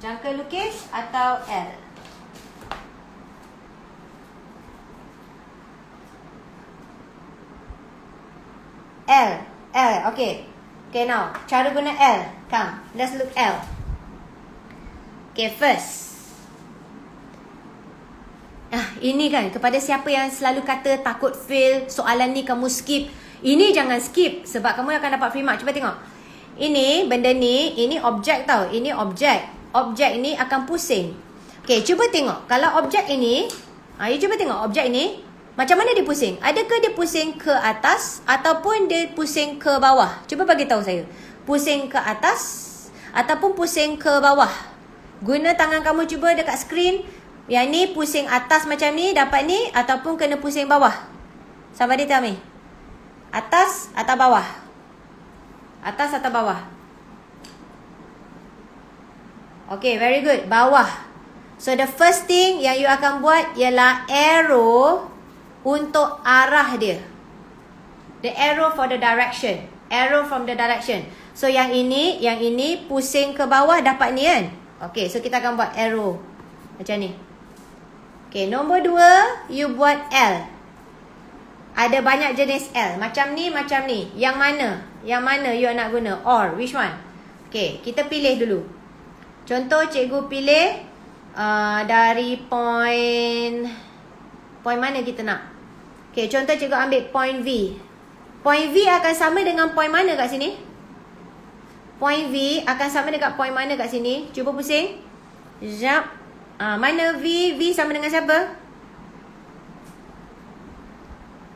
Jangka lukis atau L? L. Okay. Okay, now. Cara guna L. Come. Let's look L. Okay, first. Ini kan, kepada siapa yang selalu kata takut fail, soalan ni kamu skip. Ini jangan skip sebab kamu akan dapat free mark. Cuba tengok. Ini, benda ni, ini objek tau. Ini objek. Objek ni akan pusing. Okay, cuba tengok. Kalau objek ini, you cuba tengok objek ini. Macam mana dia pusing? Adakah dia pusing ke atas ataupun dia pusing ke bawah? Cuba bagi tahu saya. Pusing ke atas ataupun pusing ke bawah? Guna tangan kamu cuba dekat skrin. Yang ni pusing atas macam ni, dapat ni, ataupun kena pusing bawah? Somebody tell me. Atas atau bawah? Atas atau bawah? Okay, very good. Bawah. So the first thing yang you akan buat ialah arrow untuk arah dia. The arrow for the direction. Arrow from the direction. So yang ini pusing ke bawah dapat ni kan? Okay, so kita akan buat arrow macam ni. Okay, nombor 2, you buat L. Ada banyak jenis L. Macam ni, macam ni. Yang mana? Yang mana you nak guna? Or, which one? Okay, kita pilih dulu. Contoh, cikgu pilih dari point mana kita nak? Okay, contoh cikgu ambil point V. Point V akan sama dengan point mana kat sini? Point V akan sama dengan point mana kat sini? Cuba pusing. Sekejap. Mana V? V sama dengan siapa?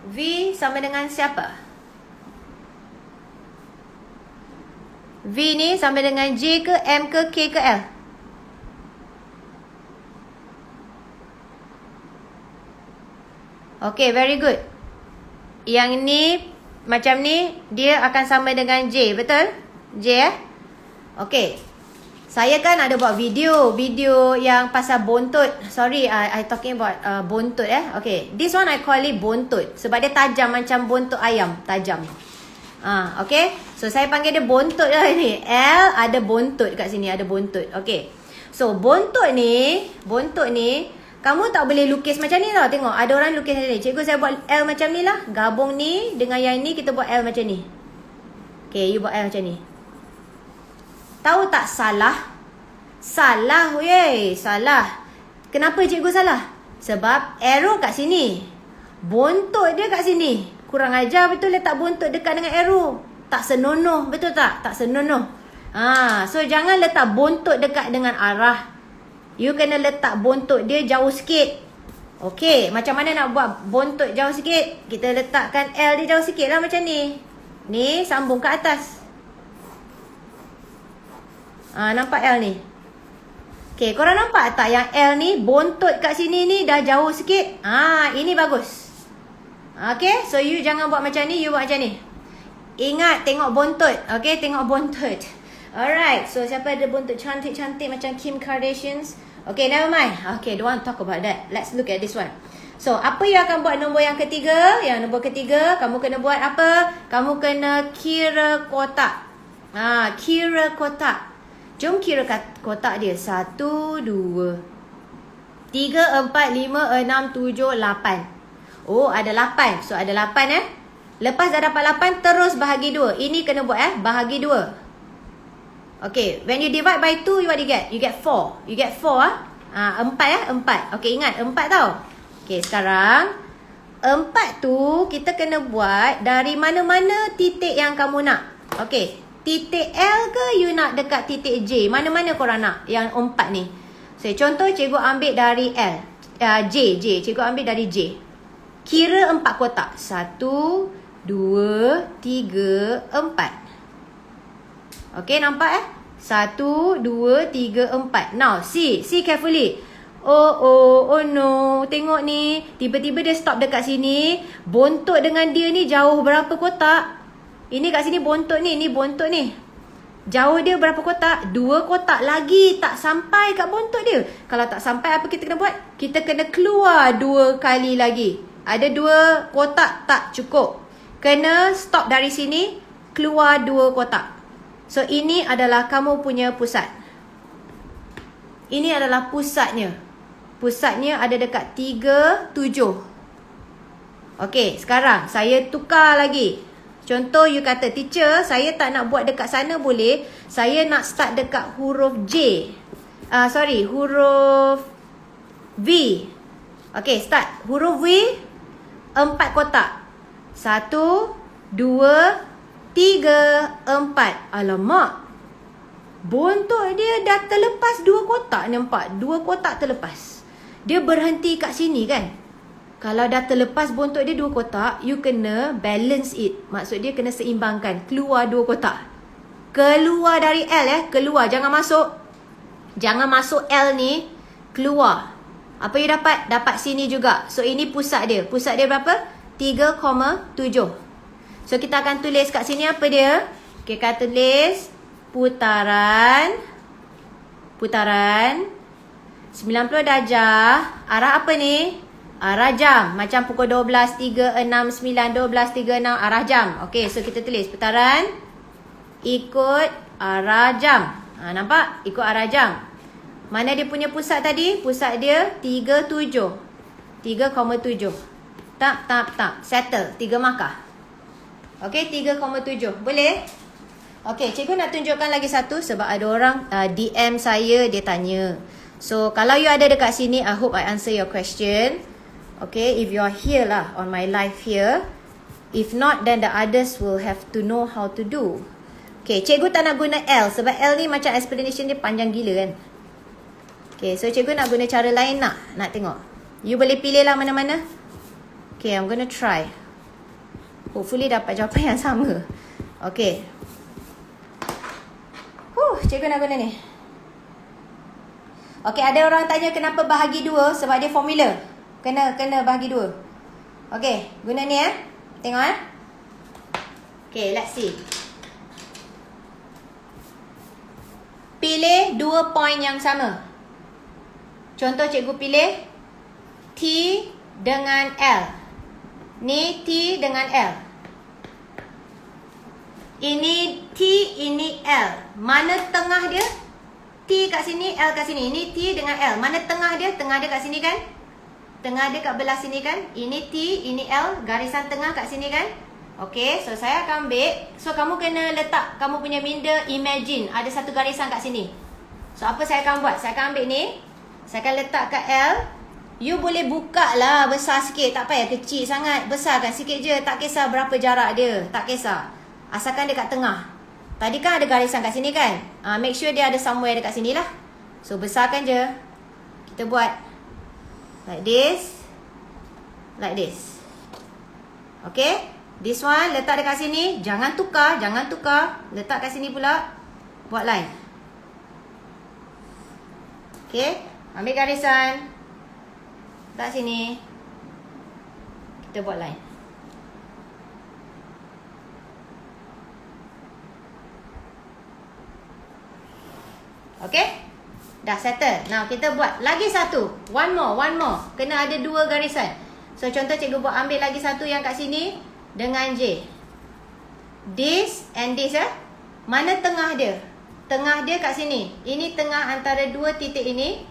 V sama dengan siapa? V ni sama dengan J ke M ke K ke L? Okay, very good. Yang ni macam ni, dia akan sama dengan J, betul? J Okay. Saya kan ada buat video yang pasal bontot. Sorry, I talking about bontot Okay. This one I call it bontot sebab dia tajam macam bontot ayam, tajam. Okay. So saya panggil dia bontot lah ni. L ada bontot kat sini, ada bontot. Okay. So bontot ni, kamu tak boleh lukis macam ni tau. Tengok, ada orang lukis macam ni. Cikgu saya buat L macam ni lah. Gabung ni dengan yang ni, kita buat L macam ni. Okay, you buat L macam ni. Tahu tak salah? Salah, weh. Salah. Kenapa cikgu salah? Sebab arrow kat sini. Bontot dia kat sini. Kurang ajar betul letak bontot dekat dengan arrow. Tak senonoh, betul tak? Tak senonoh. So jangan letak bontot dekat dengan arah. You kena letak bontot dia jauh sikit. Okey, macam mana nak buat bontot jauh sikit? Kita letakkan L dia jauh sikit lah macam ni. Ni sambung ke atas. Nampak L ni? Okey, korang nampak tak yang L ni bontot kat sini ni dah jauh sikit? Ini bagus. Okey, so you jangan buat macam ni, you buat macam ni. Ingat tengok bontot. Okey, tengok bontot. Alright, so siapa ada bontot cantik-cantik macam Kim Kardashian? Okay, never mind. Okay, don't want to talk about that. Let's look at this one. So, apa yang akan buat nombor yang ketiga? Yang nombor ketiga, kamu kena buat apa? Kamu kena kira kotak. Kira kotak. Jom kira kotak dia. 1, 2, 3, 4, 5, 6, 7, 8. Oh, ada 8. So, ada 8 Lepas dah dapat 8, terus bahagi 2. Ini kena buat bahagi 2. Okay, when you divide by 2, what you get? You get 4. You get 4 4 4. Okay, ingat 4 tau. Okay, sekarang 4 tu kita kena buat dari mana-mana titik yang kamu nak. Okay, titik L ke you nak dekat titik J? Mana-mana korang nak yang 4 ni? So, contoh cikgu ambil dari L. J. Cikgu ambil dari J. Kira 4 kotak. 1, 2, 3, 4. Okay, nampak 1, 2, 3, 4. Now, see carefully. Oh no. Tengok ni. Tiba-tiba dia stop dekat sini. Bontot dengan dia ni jauh berapa kotak? Ini kat sini bontot ni. Ni bontot ni. Jauh dia berapa kotak? 2 kotak lagi. Tak sampai kat bontot dia. Kalau tak sampai, apa kita kena buat? Kita kena keluar 2 kali lagi. Ada 2 kotak tak cukup. Kena stop dari sini. Keluar 2 kotak. So, ini adalah kamu punya pusat. Ini adalah pusatnya. Pusatnya ada dekat 3, 7. Okey, sekarang saya tukar lagi. Contoh, you kata, teacher, saya tak nak buat dekat sana boleh. Saya nak start dekat huruf J. Huruf V. Okey, start. Huruf V, 4 kotak. 1, 2, 3, 4. Alamak. Bontot dia dah terlepas 2 kotak. Nampak? 2 kotak terlepas. Dia berhenti kat sini kan? Kalau dah terlepas bontot dia 2 kotak, you kena balance it. Maksud dia kena seimbangkan. Keluar 2 kotak. Keluar dari L Keluar. Jangan masuk. Jangan masuk L ni. Keluar. Apa you dapat? Dapat sini juga. So, ini pusat dia. Pusat dia berapa? 3,7. So, kita akan tulis kat sini apa dia? Kita akan tulis putaran 90 darjah. Arah apa ni? Arah jam. Macam pukul 12.36, 12.36 arah jam. Okey, so kita tulis putaran ikut arah jam. Nampak? Ikut arah jam. Mana dia punya pusat tadi? Pusat dia 3,7. Tak. Settle. 3 markah. Okey, 3,7. Boleh? Okey, cikgu nak tunjukkan lagi satu sebab ada orang DM saya, dia tanya. So, kalau you ada dekat sini, I hope I answer your question. Okay, if you are here lah on my live here. If not, then the others will have to know how to do. Okay, cikgu tak nak guna L sebab L ni macam explanation dia panjang gila kan. Okay, so cikgu nak guna cara lain nak tengok. You boleh pilih lah mana-mana. Okay, I'm gonna try. Hopefully dapat jawapan yang sama. Okay. Cikgu nak guna ni. Okay, ada orang tanya kenapa bahagi 2. Sebab dia formula. Kena bahagi 2. Okay, guna ni Tengok Okay, let's see. Pilih 2 point yang sama. Contoh cikgu pilih T dengan L. Ni T dengan L. Ini T, ini L. Mana tengah dia? T kat sini, L kat sini. Ini T dengan L. Mana tengah dia? Tengah dia kat sini kan? Tengah dia kat belah sini kan? Ini T, ini L. Garisan tengah kat sini kan? Okay, so saya akan ambil. So, kamu kena letak kamu punya minda imagine. Ada satu garisan kat sini. So, apa saya akan buat? Saya akan ambil ni. Saya akan letak kat L. You boleh buka lah besar sikit. Tak payah kecil sangat. Besarkan sikit je. Tak kisah berapa jarak dia. Tak kisah. Asalkan dia kat tengah. Tadi kan ada garisan kat sini kan? Make sure dia ada somewhere dekat sini lah. So, besarkan je. Kita buat like this. Like this. Okay? This one letak dekat sini. Jangan tukar. Jangan tukar. Letak kat sini pula. Buat line. Okay? Ambil garisan. Letak sini. Kita buat line. Okay? Dah settle. Now, kita buat lagi satu. One more. Kena ada 2 garisan. So, contoh cikgu buat ambil lagi satu yang kat sini. Dengan J. This and this. Mana tengah dia? Tengah dia kat sini. Ini tengah antara 2 titik ini.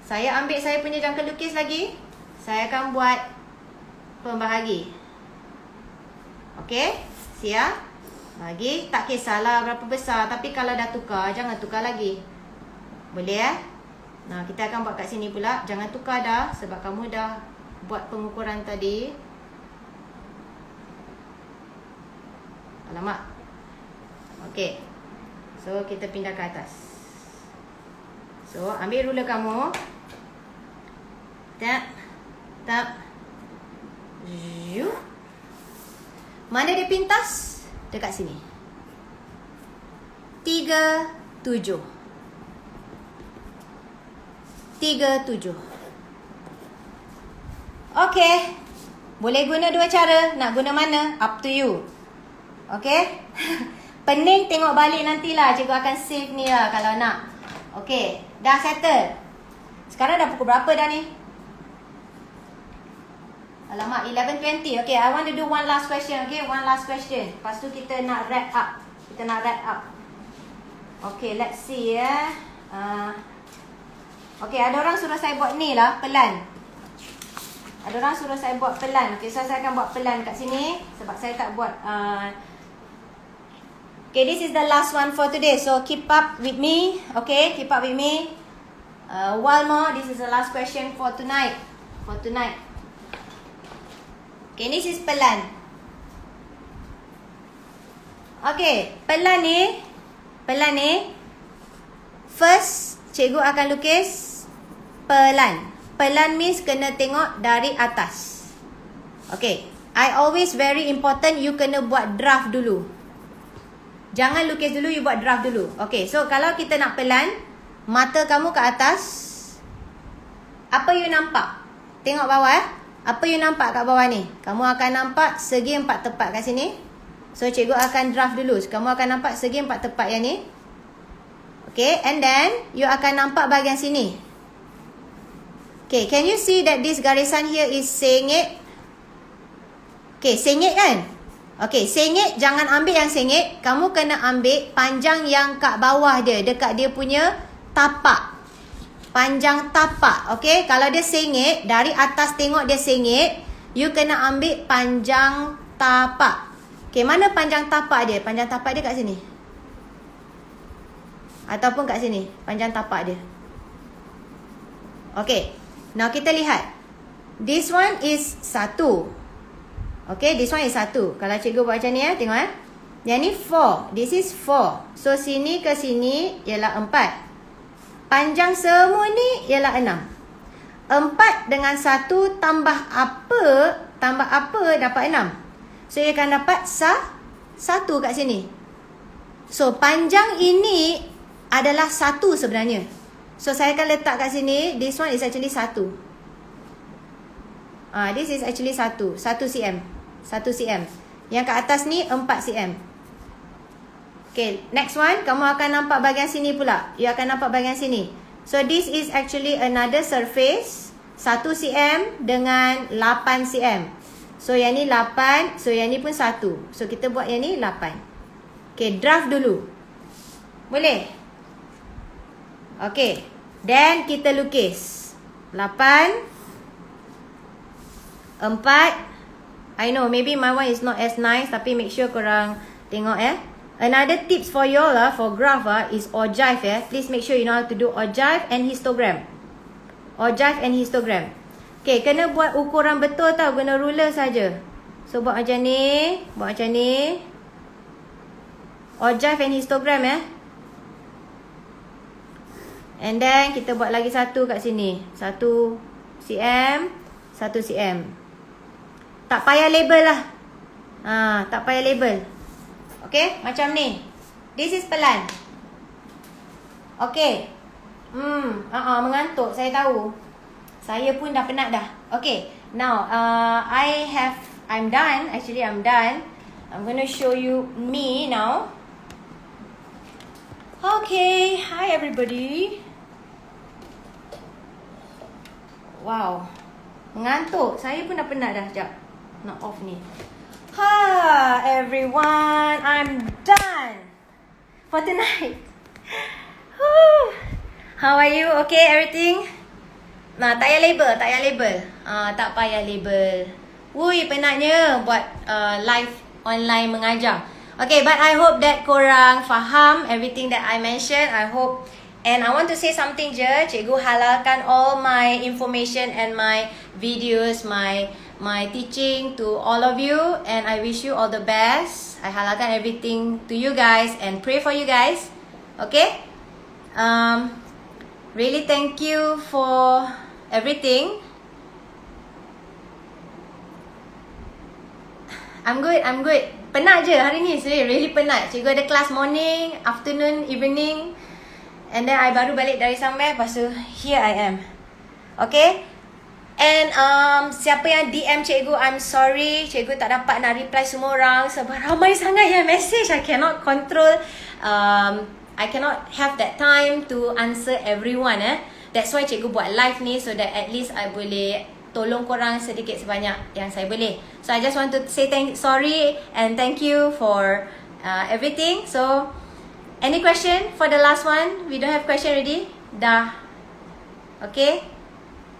Saya ambil saya punya jangka lukis lagi. Saya akan buat pembahagi. Okay? Siap? Lagi. Tak kisahlah berapa besar. Tapi kalau dah tukar, jangan tukar lagi. Boleh Nah, kita akan buat kat sini pula. Jangan tukar dah. Sebab kamu dah buat pengukuran tadi. Alamak. Okay. So, kita pindah ke atas. So, ambil ruler kamu. Tap. Mana dia pintas? Dekat sini. 37. 37. Okay. Boleh guna 2 cara. Nak guna mana? Up to you. Okay. Pening tengok balik nantilah. Cikgu akan save ni lah kalau nak. Okay. Dah settle. Sekarang dah pukul berapa dah ni? Alamak, 11:20. Okay, I want to do one last question. Okay, one last question. Lepas tu kita nak wrap up. Okay, let's see Okay, ada orang suruh saya buat ni lah, pelan. Okay, so saya akan buat pelan kat sini. Sebab saya tak buat Okay, this is the last one for today. So, keep up with me. Okay, keep up with me. One more. This is the last question for tonight. Okay, this is pelan. Okay, pelan ni. First, cikgu akan lukis pelan. Pelan means kena tengok dari atas. Okay, I always very important you kena buat draft dulu. Jangan lukis dulu, you buat draft dulu. Okay, so kalau kita nak pelan, mata kamu ke atas. Apa you nampak? Tengok bawah Apa you nampak kat bawah ni? Kamu akan nampak segi 4 tepat kat sini. So, cikgu akan draft dulu. Kamu akan nampak segi 4 tepat yang ni. Okay, and then you akan nampak bahagian sini. Okay, can you see that this garisan here is sengit? Okay, sengit kan? Okay, sengit jangan ambil yang sengit. Kamu kena ambil panjang yang kat bawah dia. Dekat dia punya tapak. Panjang tapak. Okay, kalau dia sengit, dari atas tengok dia sengit, you kena ambil panjang tapak. Okay, mana panjang tapak dia? Panjang tapak dia kat sini. Ataupun kat sini. Panjang tapak dia. Okay, now kita lihat. This one is 1. Okay, this one is 1. Kalau cikgu buat macam ni tengok Yang ni 4. This is 4. So, sini ke sini ialah 4. Panjang semua ni ialah 6. 4 dengan 1 tambah apa dapat 6. So, ia akan dapat 1 kat sini. So, panjang ini adalah 1 sebenarnya. So, saya akan letak kat sini. This one is actually 1. This is actually 1 cm. 1 cm. Yang kat atas ni 4 cm. Okay, next one. Kamu akan nampak bahagian sini pula. You akan nampak bahagian sini. So, this is actually another surface. 1 cm dengan 8 cm. So, yang ni 8. So, yang ni pun 1. So, kita buat yang ni 8. Okay, draft dulu. Boleh? Okay. Then, kita lukis. 8. 4. I know, maybe my one is not as nice. Tapi, make sure korang tengok Another tips for you all for graph is ogive Please make sure you know how to do ogive and histogram. Ogive and histogram. Okay, kena buat ukuran betul tau. Guna ruler saja. So, buat macam ni. Ojive and histogram ya. And then kita buat lagi satu kat sini. 1 cm, 1 cm. Tak payah label lah. Tak payah label. Okay, macam ni. This is pelan. Okay. Mengantuk, saya tahu. Saya pun dah penat dah. Okay, now I'm done. Actually, I'm done. I'm gonna show you me now. Okay, hi everybody. Wow, mengantuk. Saya pun dah penat dah. Sekejap, nak off ni. Everyone, I'm done for tonight. How are you? Okay, everything? Tak payah label, tak payah label. Tak payah label. Wui, penatnya buat live online mengajar. Okay, but I hope that korang faham everything that I mentioned. I hope. And I want to say something je. Cikgu halalkan all my information and my videos, my teaching to all of you. And I wish you all the best. I halalkan everything to you guys and pray for you guys. Okay? Really thank you for everything. I'm good. Penat je hari ni, really penat. Cikgu ada kelas morning, afternoon, evening. And then I baru balik dari somewhere, lepas tu here I am. Okay? And siapa yang DM cikgu, I'm sorry. Cikgu tak dapat nak reply semua orang sebab ramai sangat yang message. I cannot control. I cannot have that time to answer everyone. That's why cikgu buat live ni, so that at least I boleh tolong korang sedikit sebanyak yang saya boleh. So I just want to say sorry and thank you for everything. So any question for the last one? We don't have question already? Dah. Okay?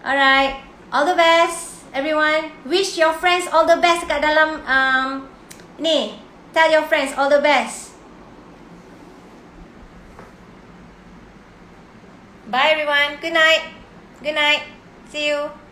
Alright. All the best, everyone. Wish your friends all the best kat dalam ni. Tell your friends all the best. Bye everyone. Good night. Good night. See you.